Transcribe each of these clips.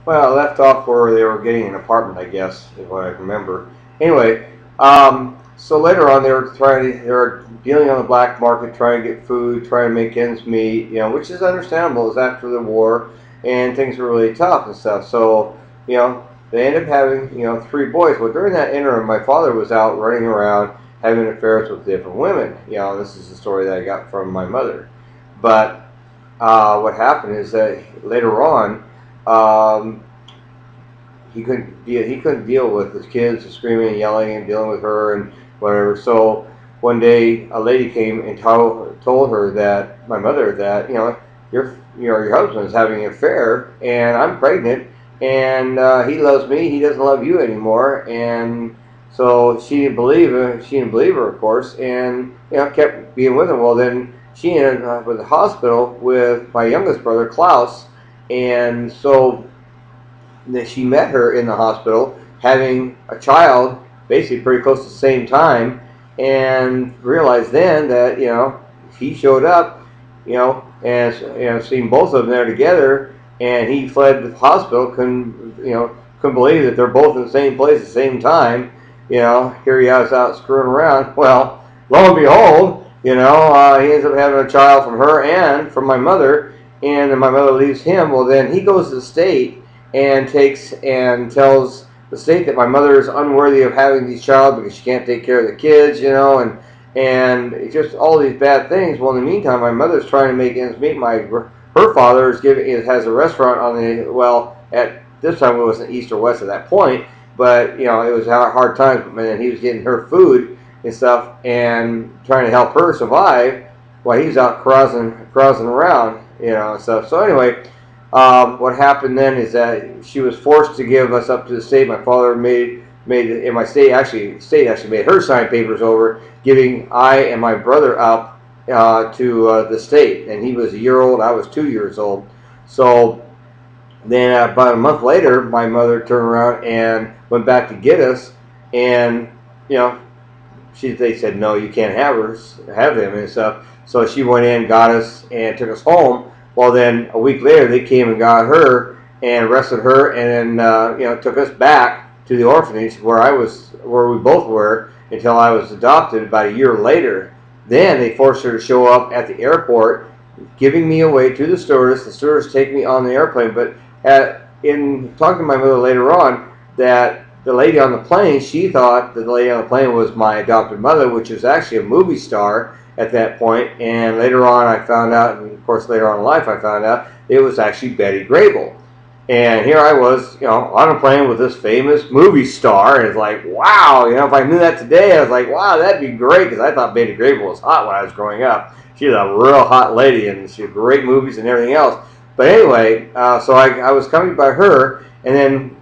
Well, I left off where they were getting an apartment, I guess, is what I remember. Anyway, so later on, they were dealing on the black market, trying to get food, trying to make ends meet, which is understandable. It was after the war, and things were really tough and stuff. So, they ended up having, three boys. Well, during that interim, my father was out running around having affairs with different women. This is the story that I got from my mother. But what happened is that later on, um, he couldn't deal with his kids screaming and yelling and dealing with her and whatever. So one day a lady came and told her that my mother that your husband is having an affair and I'm pregnant and he loves me, he doesn't love you anymore. And so she didn't believe her. She didn't believe her, of course, and kept being with him. Well, then she ended up at the hospital with my youngest brother Klaus, and so that she met her in the hospital having a child basically pretty close to the same time, and realized then that he showed up, and seen both of them there together, and he fled the hospital. Couldn't believe that they're both in the same place at the same time. Here he is out screwing around. Well, lo and behold, he ends up having a child from her and from my mother, and then my mother leaves him. Well, then he goes to the state and takes and tells the state that my mother is unworthy of having these child because she can't take care of the kids, and just all these bad things. Well, in the meantime, my mother's trying to make ends meet. Her father has a restaurant on the, well, at this time it wasn't east or west at that point, but it was hard times. But man, he was getting her food and stuff and trying to help her survive while he's out carousing around, and stuff. So anyway. What happened then is that she was forced to give us up to the state. My father and my state actually made her sign papers over, giving I and my brother up to the state. And he was a year old, I was 2 years old. So then about a month later, my mother turned around and went back to get us, and they said no, you can't have him and stuff. So she went in, got us, and took us home. Well, then a week later, they came and got her and arrested her, and then took us back to the orphanage where we both were until I was adopted about a year later. Then they forced her to show up at the airport, giving me away to the stewardess. The stewardess take me on the airplane, but in talking to my mother later on, that the lady on the plane, she thought that the lady on the plane was my adopted mother, which was actually a movie star at that point. And later on I found out, and of course later on in life I found out, it was actually Betty Grable. And here I was, on a plane with this famous movie star, and it's like, wow, if I knew that today, I was like, wow, that'd be great, because I thought Betty Grable was hot when I was growing up. She's a real hot lady, and she had great movies and everything else. But anyway, so I was coming by her, and then,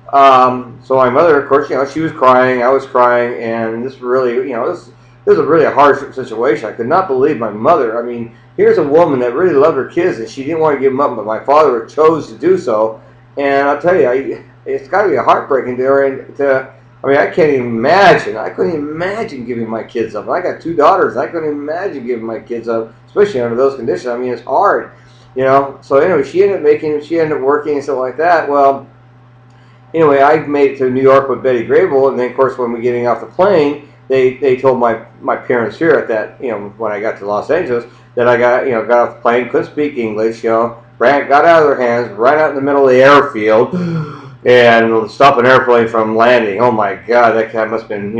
so my mother, of course, she was crying, I was crying, and this really, this was a really hard situation. I could not believe my mother. I mean, here's a woman that really loved her kids, and she didn't want to give them up, but my father chose to do so. And I'll tell you, it's got to be a heartbreaking I mean, I can't even imagine. I couldn't even imagine giving my kids up. I got two daughters. I couldn't imagine giving my kids up, especially under those conditions. I mean, it's hard, So anyway, she ended up working and stuff like that. Well, anyway, I made it to New York with Betty Grable, and then, of course, when we were getting off the plane, they told my parents here at that, when I got to Los Angeles, that I got off the plane, couldn't speak English, got out of their hands, right out in the middle of the airfield, and stopped an airplane from landing. Oh my God, that must have been,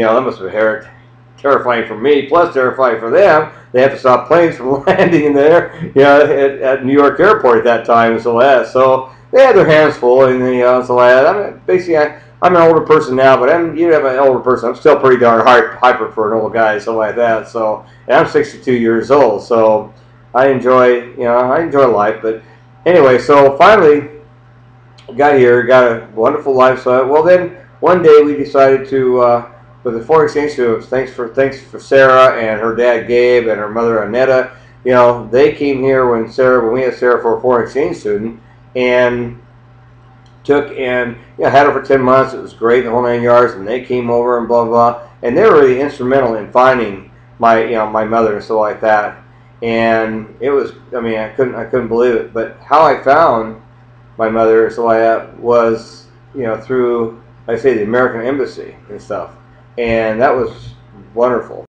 terrifying for me, plus terrifying for them. They have to stop planes from landing in there, at New York Airport at that time, and so that. So they had their hands full, and so that. I mean, basically, I'm an older person now, but I'm an older person. I'm still pretty darn hyper for an old guy, something like that. So, and I'm 62 years old, so I enjoy life. But anyway, so finally got here, got a wonderful life. So, well, then one day we decided to, with the foreign exchange students, thanks for Sarah and her dad Gabe and her mother Annetta. They came here when we had Sarah for a foreign exchange student, and had her for 10 months. It was great, the whole 9 yards, and they came over and blah blah, and they were really instrumental in finding my mother and stuff like that. And it was, I mean, I couldn't believe it. But how I found my mother. So I was, through, like I say, the American Embassy and stuff, and that was wonderful.